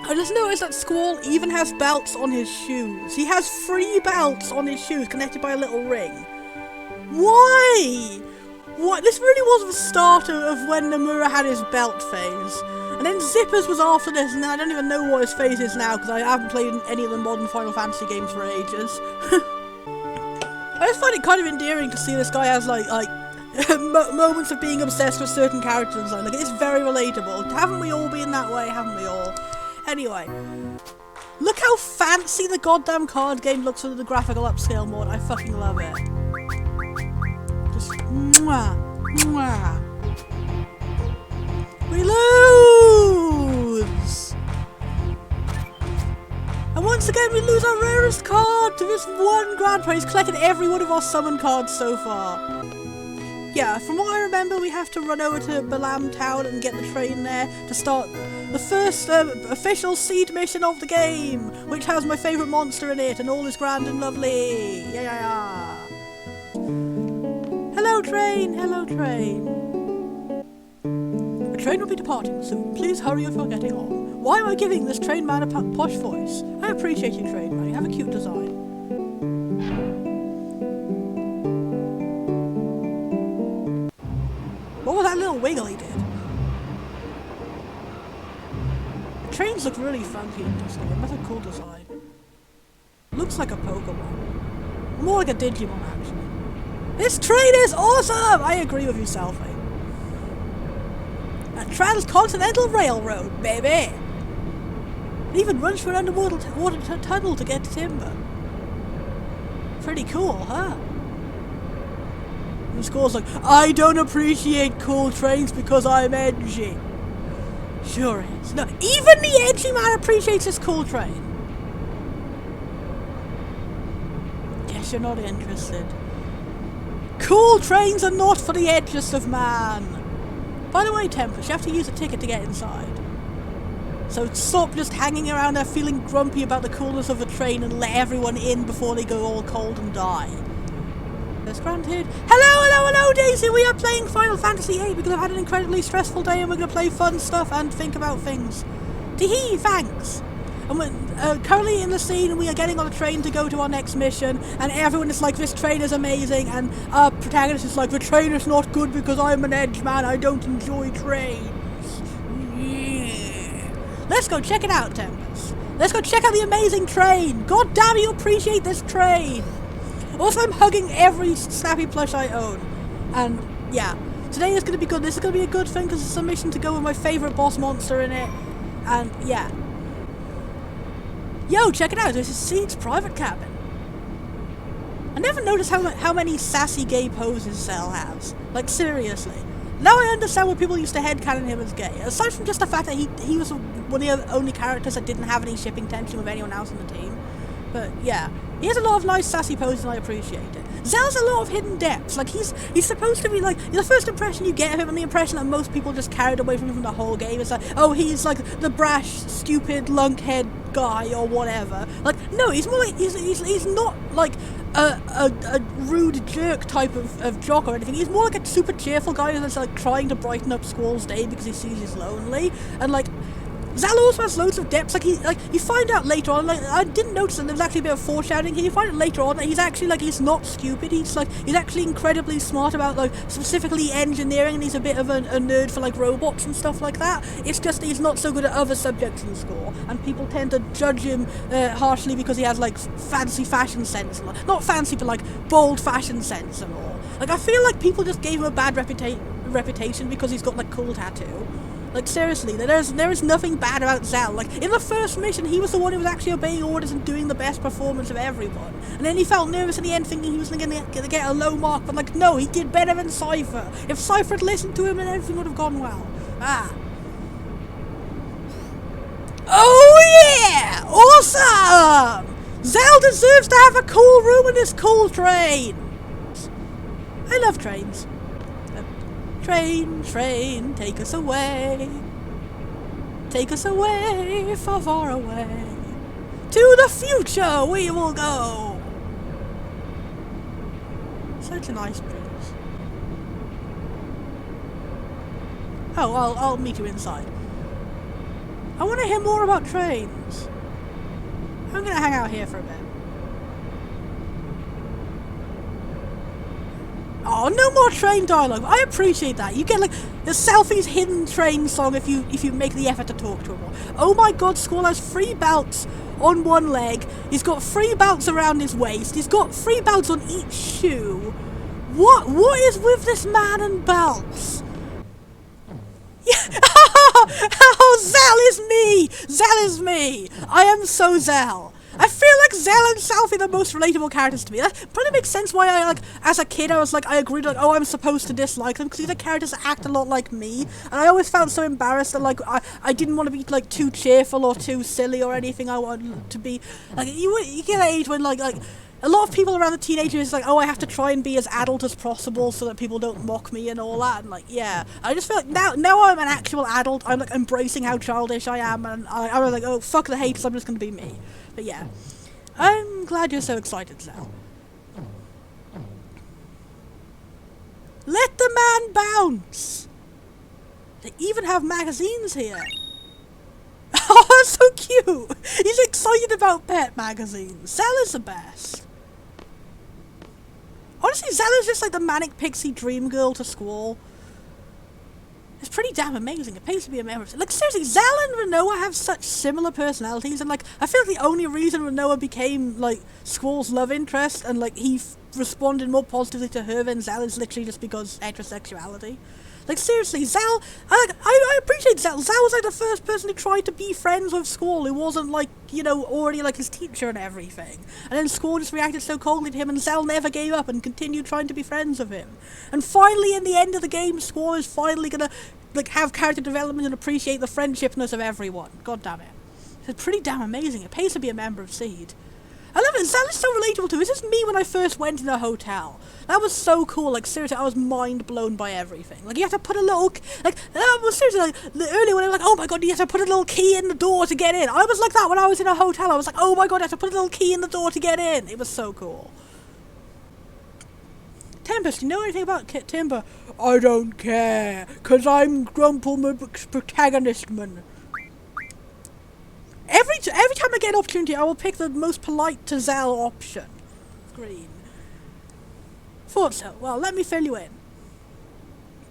I just noticed that Squall even has belts on his shoes. He has 3 belts on his shoes connected by a little ring. Why? What? This really was the start of when Nomura had his belt phase. And then Zippers was after this, and then I don't even know what his phase is now because I haven't played any of the modern Final Fantasy games for ages. I just find it kind of endearing to see this guy has like moments of being obsessed with certain characters. Like it's very relatable. Haven't we all been that way? Haven't we all? Anyway, look how fancy the goddamn card game looks under the graphical upscale mode. I fucking love it. Just mwah, mwah. We lose! And once again we lose our rarest card to this one Grand Prix. He's collected every one of our summon cards so far. Yeah, from what I remember we have to run over to Balam Town and get the train there to start the first official seed mission of the game, which has my favourite monster in it and all is grand and lovely. Yeah. Hello train, hello train. The train will be departing soon. Please hurry if you're getting on. Why am I giving this train man a posh voice? I appreciate you, train man. You have a cute design. What was that little wiggle he did? The trains look really funky in this game. That's a cool design. Looks like a Pokemon. More like a Digimon, actually. This train is awesome! I agree with you, Selfie. A transcontinental railroad, baby! It even runs through an underwater tunnel to get to Timber. Pretty cool, huh? And Squall's like, I don't appreciate cool trains because I'm edgy. Sure is. No, even the edgy man appreciates this cool train. Guess you're not interested. Cool trains are not for the edgiest of man. By the way, Tempest, you have to use a ticket to get inside. So stop just hanging around there feeling grumpy about the coolness of the train and let everyone in before they go all cold and die. That's granted. Hello, Daisy! We are playing Final Fantasy VIII because I've had an incredibly stressful day and we're going to play fun stuff and think about things. Tee-hee, thanks! And we're currently in the scene we are getting on a train to go to our next mission and everyone is like, this train is amazing, and our protagonist is like, the train is not good because I'm an edge man, I don't enjoy trains. Yeah. Let's go check it out, Tempest. Let's go check out the amazing train. God damn it, you appreciate this train. Also, I'm hugging every snappy plush I own. And yeah, today is going to be good. This is going to be a good thing because it's a mission to go with my favourite boss monster in it. And yeah. Yo, check it out, this is Seed's private cabin. I never noticed how many sassy gay poses Cell has. Like, seriously. Now I understand why people used to headcanon him as gay. Aside from just the fact that he was one of the only characters that didn't have any shipping tension with anyone else in the team. But yeah, he has a lot of nice sassy poses and I appreciate it. Zell's a lot of hidden depths. Like he's supposed to be like, the first impression you get of him and the impression that most people just carried away from him the whole game is like, oh, he's like the brash, stupid, lunkhead guy or whatever. Like, no, he's more like, he's not like a rude jerk type of jock or anything. He's more like a super cheerful guy that's like trying to brighten up Squall's day because he sees he's lonely. And like, Zal also has loads of depths. You find out later on, like, I didn't notice that there was actually a bit of foreshadowing here. You find out later on that he's actually, like, he's not stupid. He's actually incredibly smart about, like, specifically engineering, and he's a bit of a nerd for, like, robots and stuff like that. It's just he's not so good at other subjects in school, and people tend to judge him harshly because he has, like, fancy fashion sense. Not fancy, but, like, bold fashion sense and all. Like, I feel like people just gave him a bad reputation because he's got, like, cool tattoo. Like, seriously, there is nothing bad about Zal. Like, in the first mission, he was the one who was actually obeying orders and doing the best performance of everyone. And then he felt nervous in the end, thinking he was going to get a low mark, but, like, no, he did better than Cypher. If Cypher had listened to him, then everything would have gone well. Ah. Oh, yeah! Awesome! Zal deserves to have a cool room in this cool train. I love trains. Train, train, take us away. Take us away, far, far away. To the future we will go. Such a nice breeze. Oh, I'll meet you inside. I want to hear more about trains. I'm gonna hang out here for a bit. Oh, no more train dialogue. I appreciate that. You get like the Selfie's hidden train song if you make the effort to talk to him more. Oh my god, Squall has 3 belts on one leg. He's got 3 belts around his waist. He's got 3 belts on each shoe. What is with this man and belts? Yeah. Oh, Zell is me! Zell is me! I am so Zell. I feel like Zell and Selfie are the most relatable characters to me. That probably makes sense why I, like, as a kid, I was like, I agreed, like, oh, I'm supposed to dislike them, because these are characters that act a lot like me, and I always felt so embarrassed that, like, I didn't want to be, like, too cheerful or too silly or anything. I wanted to be, like, you get an age when, like, a lot of people around the teenagers like, oh, I have to try and be as adult as possible so that people don't mock me and all that, and like, yeah. I just feel like now I'm an actual adult, I'm like embracing how childish I am, and I was like, oh, fuck the haters, I'm just gonna be me. But yeah. I'm glad you're so excited, Zell. Let the man bounce! They even have magazines here. Oh, that's so cute! He's excited about pet magazines. Zell is the best. Honestly, Zell is just like the manic pixie dream girl to Squall. It's pretty damn amazing. It pays to be a member of it. Like, seriously, Zell and Renoa have such similar personalities, and like, I feel like the only reason Renoa became like Squall's love interest and like he responded more positively to her than Zell is literally just because heterosexuality. Like, seriously, Zell, I appreciate Zell. Zell was like the first person who tried to be friends with Squall, who wasn't like, you know, already like his teacher and everything. And then Squall just reacted so coldly to him, and Zell never gave up and continued trying to be friends with him. And finally, in the end of the game, Squall is finally gonna like have character development and appreciate the friendshipness of everyone. God damn it. It's pretty damn amazing. It pays to be a member of Seed. I love it. Zell is so relatable too. This is me when I first went in a hotel. That was so cool. Like, seriously, I was mind blown by everything. Like, you have to put a little, like, well, seriously, like, earlier when I was like, oh my god, you have to put a little key in the door to get in. I was like that when I was in a hotel. I was like, oh my god, I have to put a little key in the door to get in. It was so cool. Tempest, you know anything about Timber? I don't care, cause I'm Grumpleman's protagonist man. Every time I get an opportunity, I will pick the most polite to Zell option. Green. Thought so. Well, let me fill you in.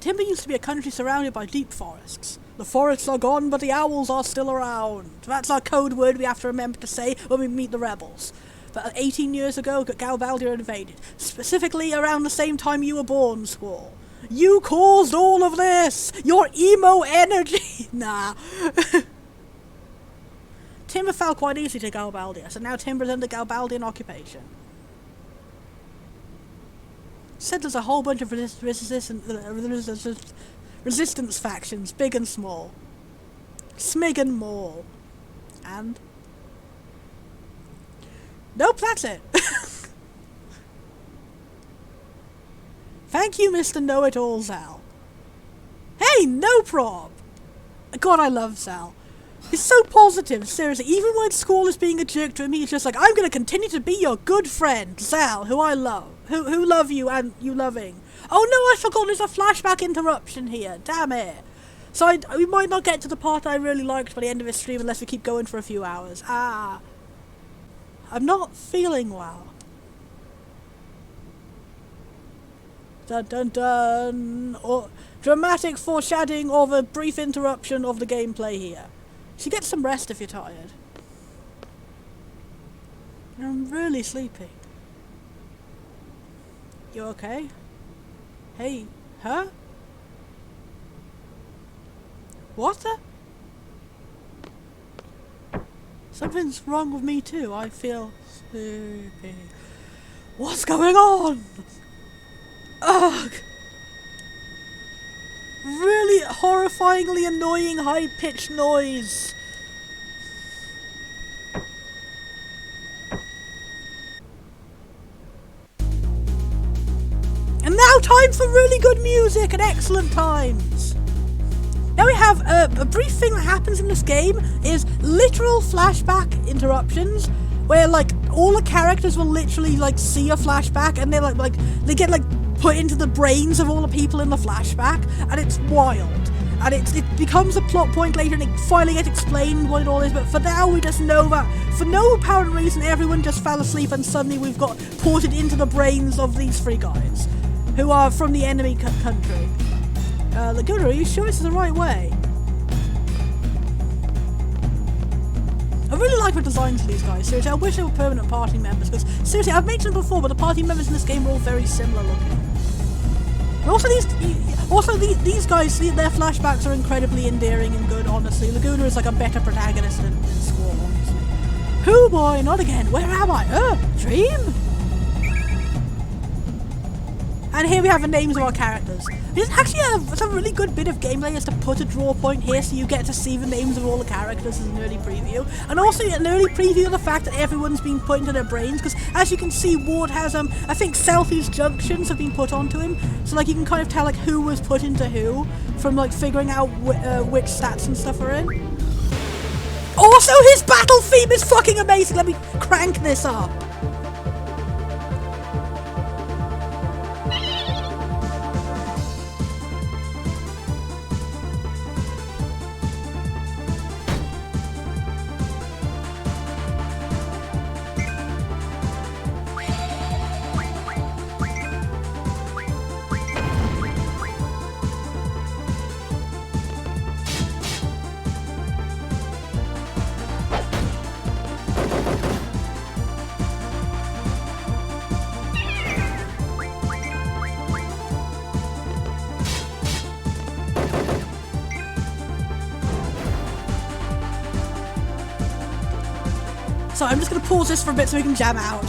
Timber used to be a country surrounded by deep forests. The forests are gone, but the owls are still around. That's our code word we have to remember to say when we meet the rebels. But 18 years ago, Galbaldia invaded. Specifically around the same time you were born, Squall. You caused all of this! Your emo energy! Nah. Timber fell quite easily to Galbaldia, so now Timber's under Galbaldian occupation. Said there's a whole bunch of resistance factions, big and small. Smig and Maul. And? Nope, that's it. Thank you, Mr. Know-It-All, Zell. Hey, no prob! God, I love Zell. He's so positive, seriously. Even when Squall is being a jerk to him, he's just like, I'm gonna continue to be your good friend, Zell, who I love. Who love you and you loving. Oh no, I forgot there's a flashback interruption here. Damn it. So we might not get to the part I really liked by the end of this stream unless we keep going for a few hours. Ah. I'm not feeling well. Dun dun dun. Or dramatic foreshadowing of a brief interruption of the gameplay here. So get some rest if you're tired. I'm really sleepy. You okay? Hey, huh? What the? Something's wrong with me too. I feel sleepy. What's going on? Ugh! Really horrifyingly annoying high-pitched noise. And now time for really good music and excellent times. Now we have a brief thing that happens in this game is literal flashback interruptions where like all the characters will literally like see a flashback and they're like they get like put into the brains of all the people in the flashback, and it's wild. and it becomes a plot point later, and it finally gets explained what it all is. But for now, we just know that for no apparent reason, everyone just fell asleep, and suddenly we've got ported into the brains of these three guys, who are from the enemy country. Laguna, are you sure this is the right way? I really like the designs of these guys, seriously. I wish they were permanent party members, because, seriously, I've mentioned before, but the party members in this game are all very similar looking. And also, these guys, their flashbacks are incredibly endearing and good, honestly. Laguna is like a better protagonist than Squall, honestly. Who, boy, not again. Where am I? Dream? And here we have the names of our characters. There's actually a really good bit of gameplay is to put a draw point here so you get to see the names of all the characters as an early preview. And also an early preview of the fact that everyone's been put into their brains, because as you can see, Ward has, I think Selfie's junctions have been put onto him. So like you can kind of tell like who was put into who from like figuring out which stats and stuff are in. Also, his battle theme is fucking amazing. Let me crank this up. So I'm just going to pause this for a bit so we can jam out.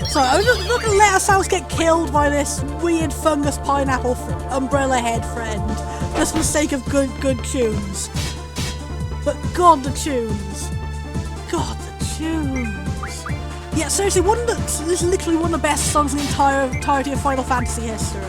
So I'm just not going to let ourselves get killed by this weird fungus pineapple umbrella head friend, just for the sake of good tunes. But God, the tunes. God, the tunes. Yeah, seriously, this is literally one of the best songs in the entirety of Final Fantasy history.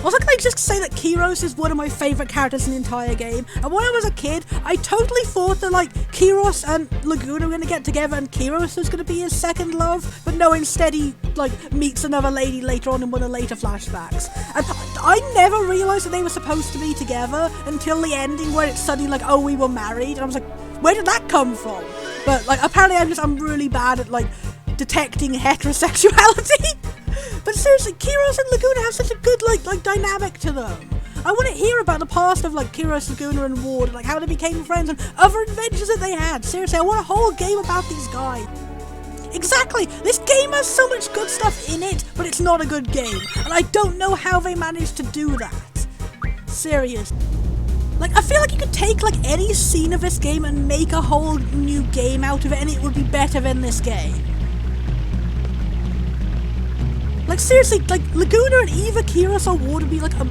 Also, can I just say that Kyros is one of my favourite characters in the entire game, and when I was a kid, I totally thought that, like, Kyros and Laguna were going to get together and Kyros was going to be his second love, but no, instead he, like, meets another lady later on in one of the later flashbacks. And I never realised that they were supposed to be together until the ending where it's suddenly like, oh, we were married, and I was like, where did that come from? But, like, apparently I'm really bad at, like, detecting heterosexuality. But seriously, Kyros and Laguna have such a good, like dynamic to them. I want to hear about the past of, like, Kyros, Laguna, and Ward, and, like, how they became friends, and other adventures that they had. Seriously, I want a whole game about these guys. Exactly! This game has so much good stuff in it, but it's not a good game. And I don't know how they managed to do that. Serious. Like, I feel like you could take, like, any scene of this game and make a whole new game out of it, and it would be better than this game. Like, seriously, like, Laguna and Eva, Kyros, or Ward would be, like, a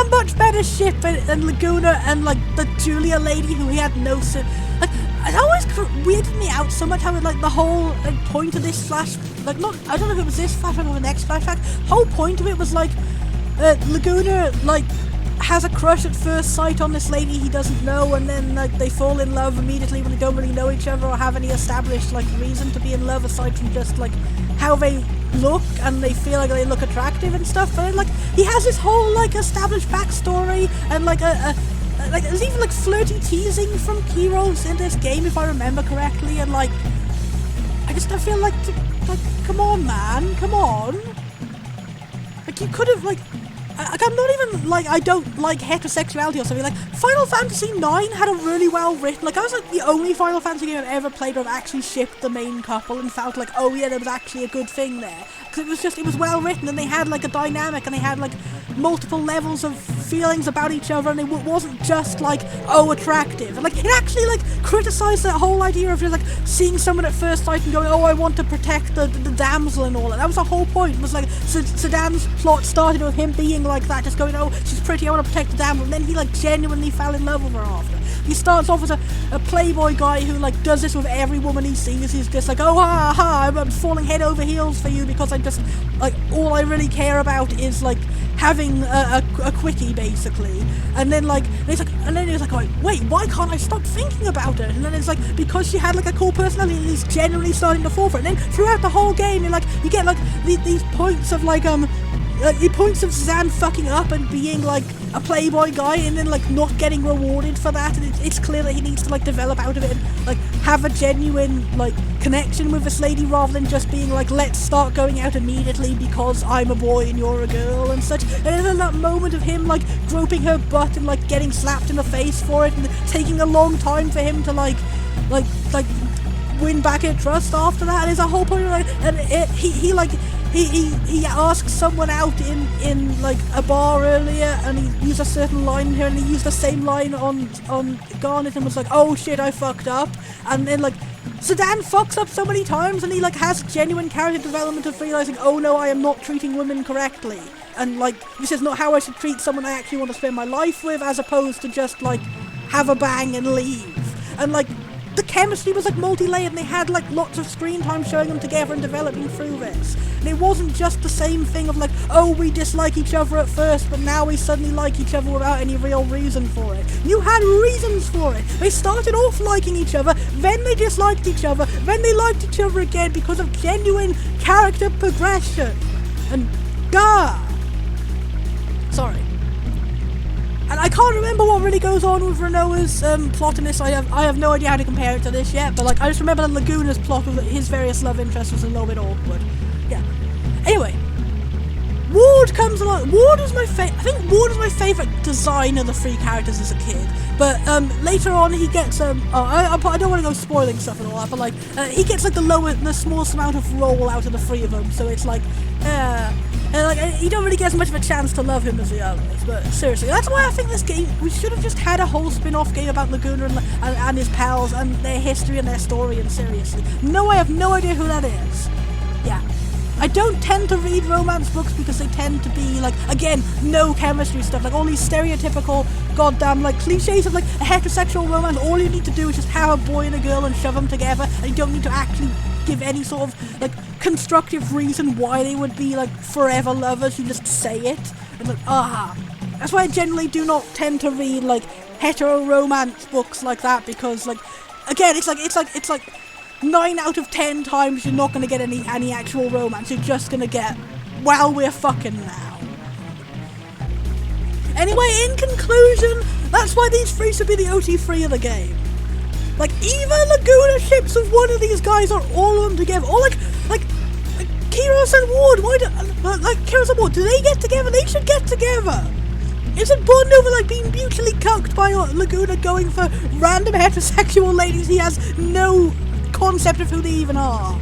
much better ship than Laguna and, like, the Julia lady who he had no... Like, it always weirded me out so much how, like, the whole, like, point of this flash... Like, not... I don't know if it was this flashback or the next flashback. The whole point of it was, like, Laguna, like, has a crush at first sight on this lady he doesn't know, and then, like, they fall in love immediately when they don't really know each other or have any established, like, reason to be in love aside from just, like, how they look and they feel like they look attractive and stuff. But then, like, he has this whole, like, established backstory and, like, like, there's even, like, flirty teasing from Kyros in this game, if I remember correctly, and, like, I feel like, come on, man, come on. Like, you could have, like, I'm not even, like, I don't like heterosexuality or something. Like, Final Fantasy IX had a really well written, like, I was, like, the only Final Fantasy game I've ever played where I've actually shipped the main couple and felt like, oh yeah, there was actually a good thing there. Because it was well written, and they had, like, a dynamic, and they had, like, multiple levels of feelings about each other, and it wasn't just like, oh, attractive. And like, it actually like criticized that whole idea of just like seeing someone at first sight and going, oh, I want to protect the damsel and all that. That was the whole point. It was like Sedan's plot started with him being like that, just going, oh, she's pretty, I want to protect the damsel, and then he like genuinely fell in love with her after. He starts off as a playboy guy who like does this with every woman he sees. He's just like, oh, ha ha, I'm falling head over heels for you because I just like all I really care about is like having a quickie basically. And then like he's like, wait, why can't I stop thinking about it? And then it's like, because she had like a cool personality, and he's generally starting to fall for it. And then throughout the whole game, you get like these points of like the points of Sedan fucking up and being like a playboy guy, and then like not getting rewarded for that, and it's clear that he needs to like develop out of it and like have a genuine like connection with this lady, rather than just being like, let's start going out immediately because I'm a boy and you're a girl and such. And then that moment of him like groping her butt and like getting slapped in the face for it, and taking a long time for him to like win back her trust after that. And there's a whole point of like, and he asks someone out in like a bar earlier, and he used a certain line in here, and he used the same line on Garnet, and was like, oh shit, I fucked up. And then like Sedan fucks up so many times, and he like has genuine character development of realizing, oh no, I am not treating women correctly, and like this is not how I should treat someone I actually want to spend my life with, as opposed to just like have a bang and leave. And like the chemistry was like multi-layered, and they had like lots of screen time showing them together and developing through this. And it wasn't just the same thing of like, oh, we dislike each other at first, but now we suddenly like each other without any real reason for it. You had reasons for it. They started off liking each other, then they disliked each other, then they liked each other again because of genuine character progression. And sorry. And I can't remember what really goes on with Renoa's plot in this. I have no idea how to compare it to this yet, but like I just remember that Laguna's plot with his various love interests was a little bit awkward. Yeah. Anyway, Ward comes along. Ward was my I think Ward was my favourite design of the three characters as a kid. But later on he gets I don't want to go spoiling stuff and all that, but like he gets like the smallest amount of role out of the three of them. So it's like and like you don't really get as much of a chance to love him as the others. But seriously, that's why I think this game, we should have just had a whole spin-off game about Laguna and his pals and their history and their story. And seriously, no, I have no idea who that is. Yeah. I don't tend to read romance books because they tend to be like, again, no chemistry stuff, like all these stereotypical goddamn like cliches of like a heterosexual romance. All you need to do is just have a boy and a girl and shove them together, and you don't need to actually give any sort of like constructive reason why they would be like forever lovers. You just say it, and like that's why I generally do not tend to read like hetero romance books like that, because like again it's like 9 out of 10 times you're not going to get any actual romance. You're just going to get, well, we're fucking now. Anyway, in conclusion, that's why these three should be the OT3 of the game. Like, either Laguna ships with one of these guys or all of them together. Or like Kiros and Ward, Kiros and Ward, do they get together? They should get together. Is it Bond over like being mutually cucked by Laguna going for random heterosexual ladies he has no concept of who they even are?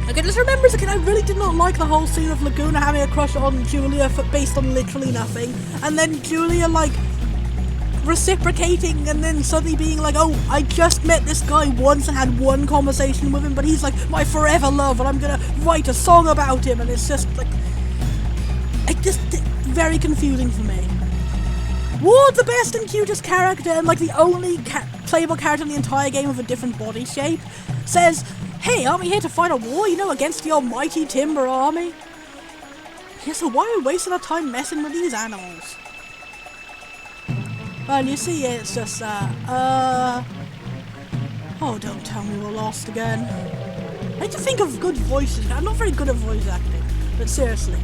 Okay, just remember as a kid, I really did not like the whole scene of Laguna having a crush on Julia based on literally nothing, and then Julia like reciprocating, and then suddenly being like, oh, I just met this guy once and had one conversation with him, but he's like my forever love and I'm gonna write a song about him. And it's just like, very confusing for me. Ward, the best and cutest character, and like the only playable character in the entire game with a different body shape, says, hey, aren't we here to fight a war, against the almighty Timber Army? Yeah, so why are we wasting our time messing with these animals? Well, you see, it's just, oh, don't tell me we're lost again. I need to think of good voices. I'm not very good at voice acting, but seriously.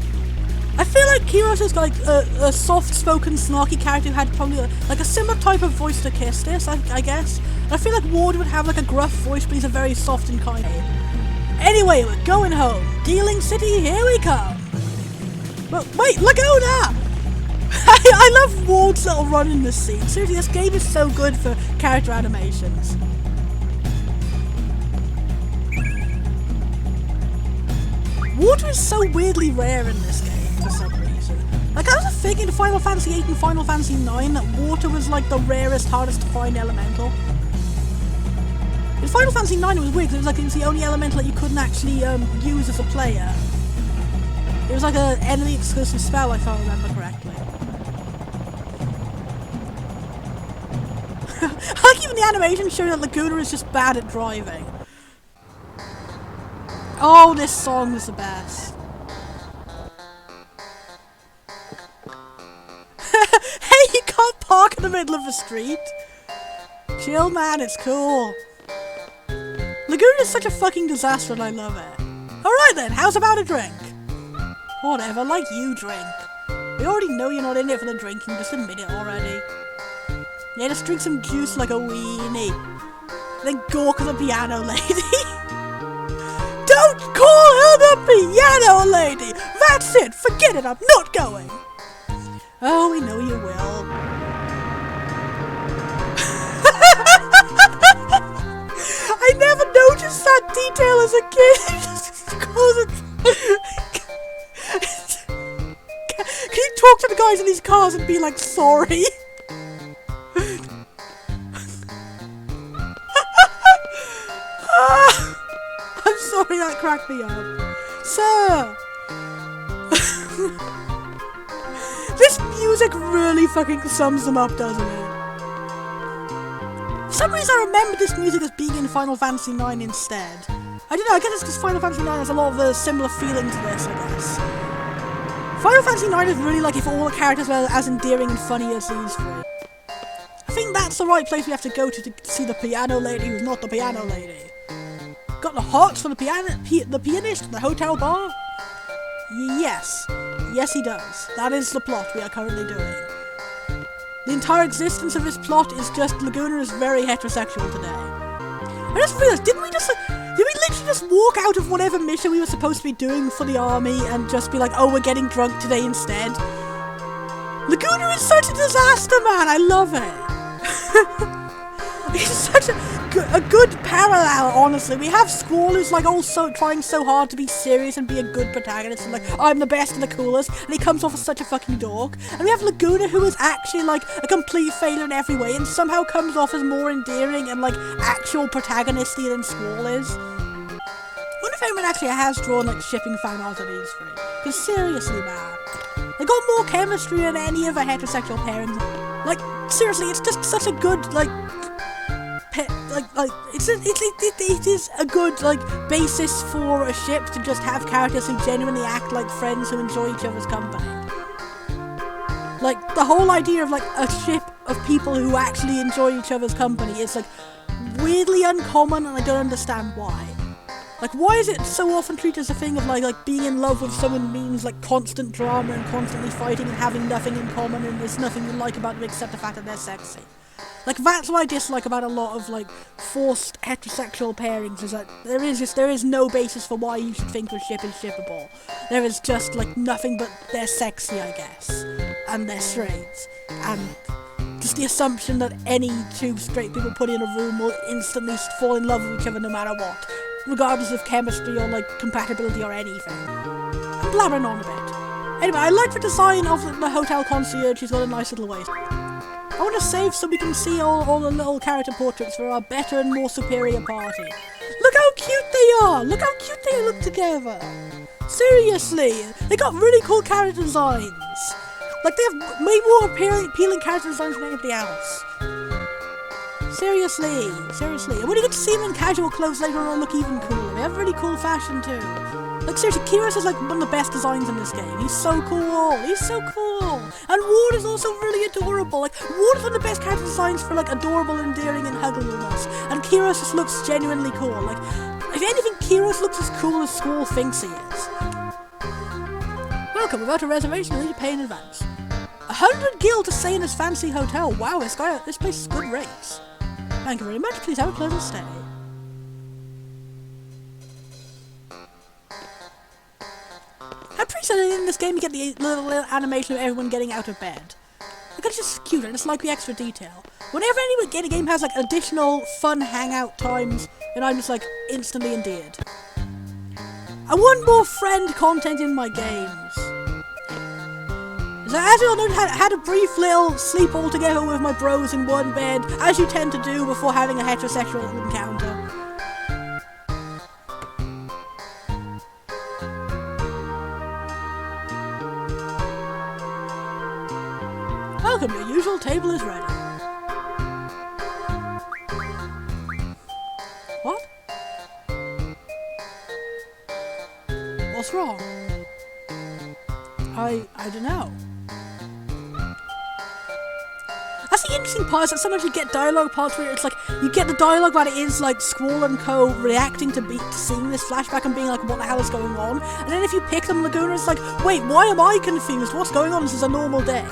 I feel like Kiros is like a soft-spoken, snarky character who had probably like a similar type of voice to Kistis, I guess. And I feel like Ward would have like a gruff voice, but he's a very soft and kind. Anyway, we're going home. Dealing City, here we come. Well, wait, Laguna! I love Ward's little run in this scene. Seriously, this game is so good for character animations. Water is so weirdly rare in this game for some reason. Like, I was thinking in Final Fantasy VIII and Final Fantasy IX that water was like the rarest, hardest to find elemental. In Final Fantasy IX it was weird because it was the only elemental that you couldn't actually use as a player. It was like an enemy exclusive spell, if I remember correctly. I like even the animation showing that Laguna is just bad at driving. Oh, this song is the best. Hey, you can't park in the middle of the street. Chill, man, it's cool. Laguna is such a fucking disaster and I love it. Alright then, how's about a drink? Whatever, like you drink. We already know you're not in it for the drinking, just admit it already. Yeah, just drink some juice like a weenie. Then gawk at the piano lady. Don't call her the piano lady! That's it! Forget it, I'm not going! Oh, we know you will. I never noticed that detail as a kid. Can you talk to the guys in these cars and be like, sorry? I'm sorry, that cracked me up. Sir! This music really fucking sums them up, doesn't it? For some reason I remember this music as being in Final Fantasy IX instead. I don't know, I guess it's because Final Fantasy IX has a lot of a similar feeling to this, I guess. Final Fantasy IX is really like if all the characters were as endearing and funny as these three. I think that's the right place we have to go to see the piano lady who's not the piano lady. Got the hearts for the pianist in the hotel bar? Yes. Yes, he does. That is the plot we are currently doing. The entire existence of this plot is just Laguna is very heterosexual today. I just realized, did we literally just walk out of whatever mission we were supposed to be doing for the army and just be like, oh, we're getting drunk today instead? Laguna is such a disaster, man. I love it. It's such a good parallel, honestly. We have Squall who's like also trying so hard to be serious and be a good protagonist and like, I'm the best and the coolest, and he comes off as such a fucking dork. And we have Laguna who is actually like a complete failure in every way and somehow comes off as more endearing and like actual protagonisty than Squall is. I wonder if anyone actually has drawn like shipping fan art of these three. Because seriously, man, they got more chemistry than any other heterosexual pairings. Like, seriously, it's just such a good, like, it is a good, like, basis for a ship to just have characters who genuinely act like friends who enjoy each other's company. Like, the whole idea of, like, a ship of people who actually enjoy each other's company is, like, weirdly uncommon, and I don't understand why. Like, why is it so often treated as a thing of, like being in love with someone means, like, constant drama and constantly fighting and having nothing in common and there's nothing you like about them except the fact that they're sexy. Like, that's what I dislike about a lot of, like, forced heterosexual pairings, is that there is no basis for why you should think a ship is shippable. There is just, like, nothing but they're sexy, I guess. And they're straight. And just the assumption that any two straight people put in a room will instantly fall in love with each other no matter what. Regardless of chemistry or, like, compatibility or anything. I'm blabbering on a bit. Anyway, I like the design of the hotel concierge. She's got a nice little waist. I want to save so we can see all the little character portraits for our better and more superior party. Look how cute they are! Look how cute they look together! Seriously! They got really cool character designs! Like, they have way more appealing character designs than anybody else. Seriously. And when you get to see them in casual clothes later on, they look even cooler. They have really cool fashion too. Like, seriously, Kiros is like one of the best designs in this game. He's so cool. And Ward is also really adorable. Like, Ward is one of the best character designs for, like, adorable, endearing, and huggableness. And Kiros just looks genuinely cool. Like, if anything, Kiros looks as cool as Squall thinks he is. Welcome, without a reservation, you need to pay in advance. 100 gil to stay in this fancy hotel. Wow, this place is good rates. Thank you very much. Please have a pleasant stay. I'm pretty sure that in this game you get the little animation of everyone getting out of bed. Like, it's just cute and it's like the extra detail. Whenever any game has like additional fun hangout times, and I'm just like instantly endeared. I want more friend content in my games. So as you all know, had a brief little sleep all together with my bros in one bed, as you tend to do before having a heterosexual encounter. Welcome, your usual table is ready. What? What's wrong? I don't know. That's the interesting part, is that sometimes you get dialogue parts where it's like, you get the dialogue that it is like Squall and Co. reacting to seeing this flashback and being like, what the hell is going on? And then if you pick them, Laguna, it's like, wait, why am I confused? What's going on? This is a normal day.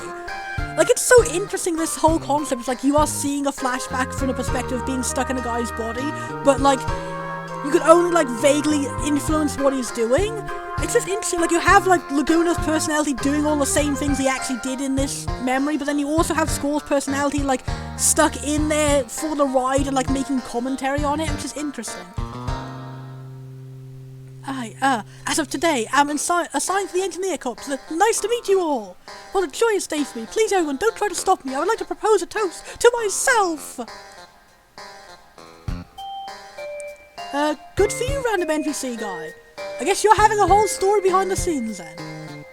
Like, it's so interesting, this whole concept. It's like, you are seeing a flashback from the perspective of being stuck in a guy's body, but like, you could only like vaguely influence what he's doing. It's just interesting, like you have like Laguna's personality doing all the same things he actually did in this memory, but then you also have Squall's personality like stuck in there for the ride and like making commentary on it, which is interesting. As of today, I'm assigned to the Engineer Corps. Nice to meet you all. What a joyous day for me. Please everyone, don't try to stop me. I would like to propose a toast to myself. Good for you, random NPC guy. I guess you're having a whole story behind the scenes then.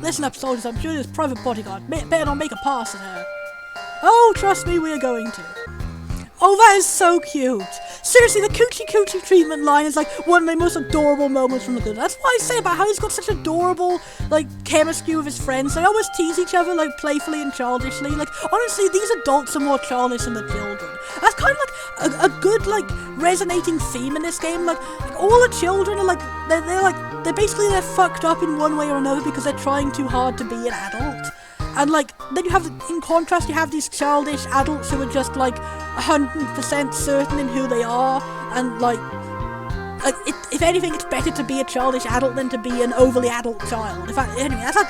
Listen up, soldiers, I'm sure this private bodyguard better not make a pass at her. Oh, trust me, we are going to. Oh, that is so cute. Seriously, the coochie treatment line is like one of the most adorable moments from the good. That's what I say about how he's got such adorable, like, chemistry with his friends. They always tease each other, like, playfully and childishly. Like, honestly, these adults are more childish than the children. That's kind of like a good, like, resonating theme in this game. Like all the children are like, they're fucked up in one way or another because they're trying too hard to be an adult. And like, then you have, in contrast, you have these childish adults who are just like 100% certain in who they are, and like if anything, it's better to be a childish adult than to be an overly adult child. In fact, anyway, that's like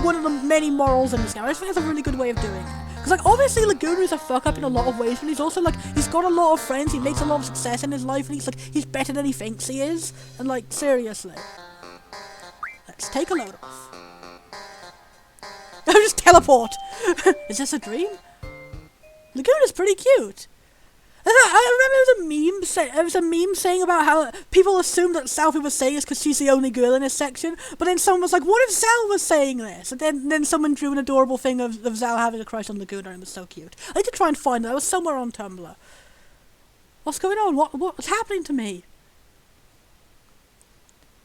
one of the many morals in this game. I just think that's a really good way of doing it. Because like, obviously Laguna is a fuck up in a lot of ways, but he's also like, he's got a lot of friends, he makes a lot of success in his life, and he's better than he thinks he is. And like, seriously, let's take a load off. I'll just teleport! Is this a dream? Laguna's pretty cute. I remember there was a meme saying about how people assumed that Selphie was saying this because she's the only girl in this section, but then someone was like, what if Zal was saying this? And then someone drew an adorable thing of Zal having a crush on Laguna, and it was so cute. I need to try and find it. It was somewhere on Tumblr. What's going on? What's happening to me?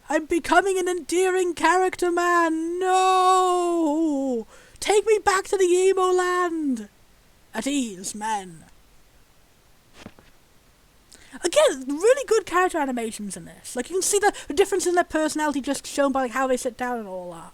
I'm becoming an endearing character, man! No! Take me back to the emo land! At ease, men. Again, really good character animations in this. Like, you can see the difference in their personality just shown by like, how they sit down and all that.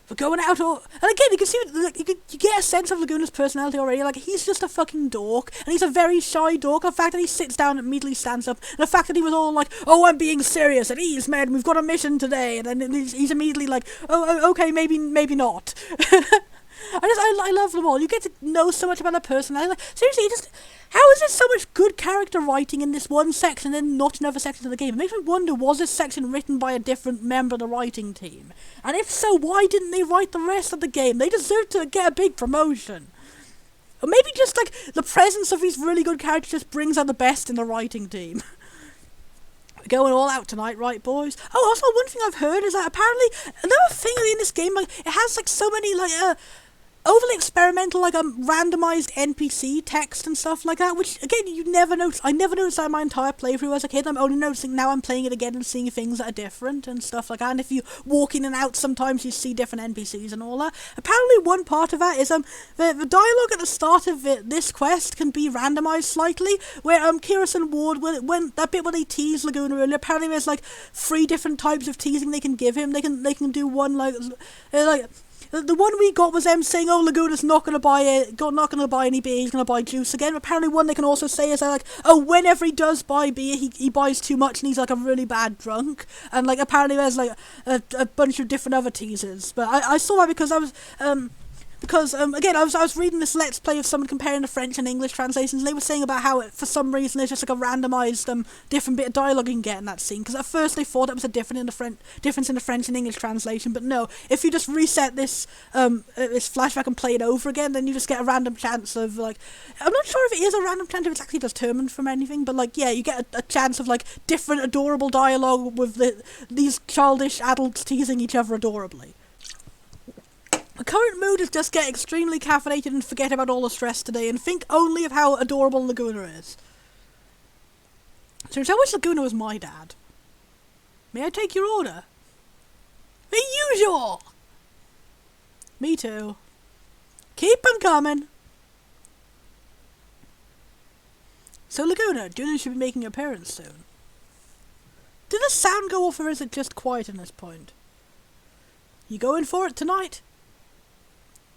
For going out and again, you can see, like, you get a sense of Laguna's personality already. Like, he's just a fucking dork, and he's a very shy dork. The fact that he sits down and immediately stands up, and the fact that he was all like, oh, I'm being serious, at ease, man, we've got a mission today, and then he's immediately like, oh, okay, maybe not. I love them all. You get to know so much about their personality. Like, seriously, how is there so much good character writing in this one section and not in other sections of the game? It makes me wonder, was this section written by a different member of the writing team? And if so, why didn't they write the rest of the game? They deserve to get a big promotion. Or maybe just, like, the presence of these really good characters just brings out the best in the writing team. We're going all out tonight, right, boys? Oh, also, one thing I've heard is that apparently, another thing in this game, like, it has, like, so many, like, overly experimental, like, randomized NPC text and stuff like that, which, again, you never notice. I never noticed that in my entire playthrough as a kid. I'm only noticing now I'm playing it again and seeing things that are different and stuff like that. And if you walk in and out, sometimes you see different NPCs and all that. Apparently, one part of that is, the dialogue at the start of this quest can be randomized slightly, where, Kyrus and Ward, when that bit where they tease Laguna earlier, apparently there's, like, 3 different types of teasing they can give him. They can do one, like, the one we got was them saying, oh, Laguna's not going to buy any beer, he's going to buy juice again. Apparently one they can also say is like, oh, whenever he does buy beer, he buys too much and he's like a really bad drunk. And like apparently there's like a bunch of different other teasers. But I saw that because I was, Because, again, I was reading this Let's Play of someone comparing the French and English translations, and they were saying about how, for some reason, there's just like a randomised, different bit of dialogue you can get in that scene. Because at first they thought it was a difference in the French and English translation, but no. If you just reset this flashback and play it over again, then you just get a random chance of, like... I'm not sure if it is a random chance, if it's actually determined from anything, but, like, yeah, you get a chance of, like, different adorable dialogue with these childish adults teasing each other adorably. My current mood is just get extremely caffeinated and forget about all the stress today and think only of how adorable Laguna is. Since I wish Laguna was my dad. May I take your order? The usual! Me too. Keep them coming! So Laguna, Julian should be making an appearance soon. Did the sound go off or is it just quiet in this point? You going for it tonight?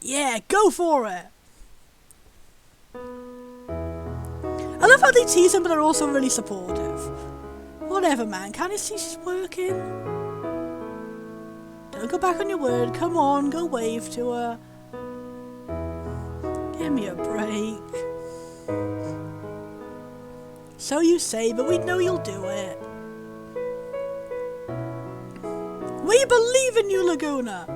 Yeah, go for it! I love how they tease him, but they're also really supportive. Whatever, man. Can't you see she's working? Don't go back on your word. Come on, go wave to her. Give me a break. So you say, but we know you'll do it. We believe in you, Laguna!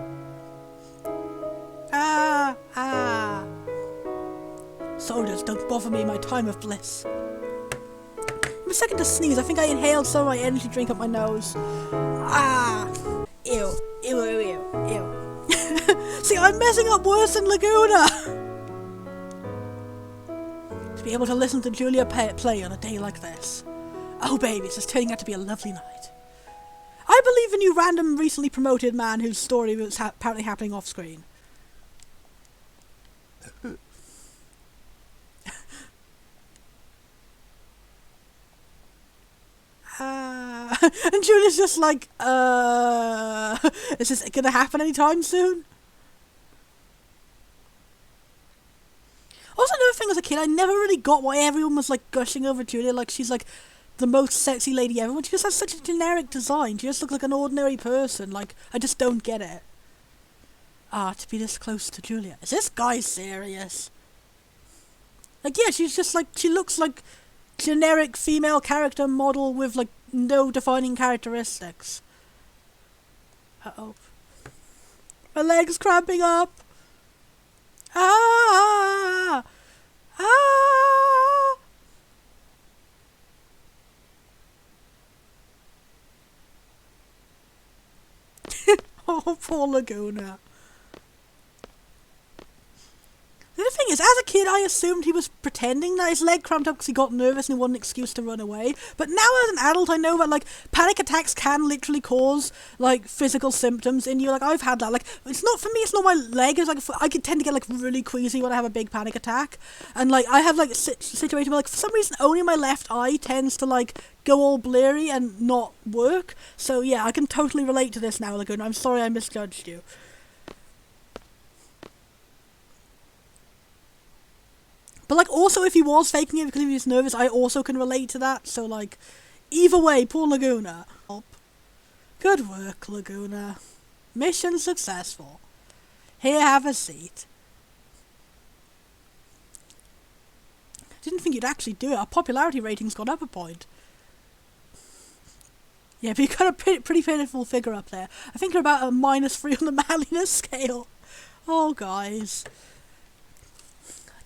Soldiers, don't bother me in my time of bliss. I'm a second to sneeze. I think I inhaled some of my energy drink up my nose. Ew. Ew, ew, ew, ew. See, I'm messing up worse than Laguna! To be able to listen to Julia play on a day like this. Oh baby, it's just turning out to be a lovely night. I believe in you random recently promoted man whose story was apparently happening off screen. And Julia's just like, is this gonna happen anytime soon? Also, another thing as a kid, I never really got why everyone was like gushing over Julia like she's like the most sexy lady ever. She just has such a generic design. She just looks like an ordinary person. Like, I just don't get it. To be this close to Julia. Is this guy serious? Like, yeah, she's just like, she looks like generic female character model with like no defining characteristics. Uh-oh. My leg's cramping up. Ah! Oh, poor Laguna. The other thing is, as a kid, I assumed he was pretending that his leg cramped up because he got nervous and he wanted an excuse to run away. But now as an adult, I know that, like, panic attacks can literally cause, like, physical symptoms in you. Like, I've had that. Like, it's not, for me, it's not my leg. It's, like, I could tend to get, like, really queasy when I have a big panic attack. And, like, I have, like, a situation where, like, for some reason, only my left eye tends to, like, go all blurry and not work. So, yeah, I can totally relate to this now, Laguna. I'm sorry I misjudged you. But, like, also, if he was faking it because he was nervous, I also can relate to that. So, like, either way, poor Laguna. Good work, Laguna. Mission successful. Here, have a seat. Didn't think you'd actually do it. Our popularity rating's gone up a point. Yeah, but you've got a pretty pitiful figure up there. I think you're about a -3 on the manliness scale. Oh, guys.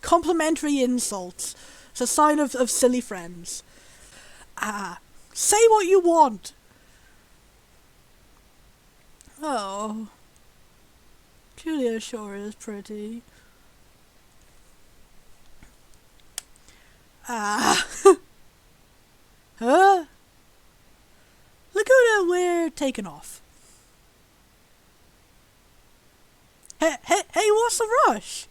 Complimentary insults. It's a sign of silly friends. Say what you want. Oh. Julia sure is pretty. Huh? Laguna, we're taking off. Hey, what's the rush?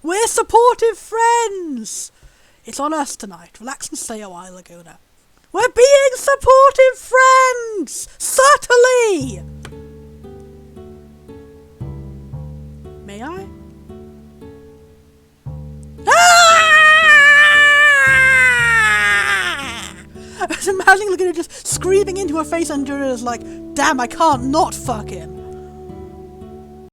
We're supportive friends! It's on us tonight. Relax and stay a while, Laguna. We're being supportive friends! Subtly! May I? I was imagining Laguna just screaming into her face and Julia's like, damn, I can't not fuck him.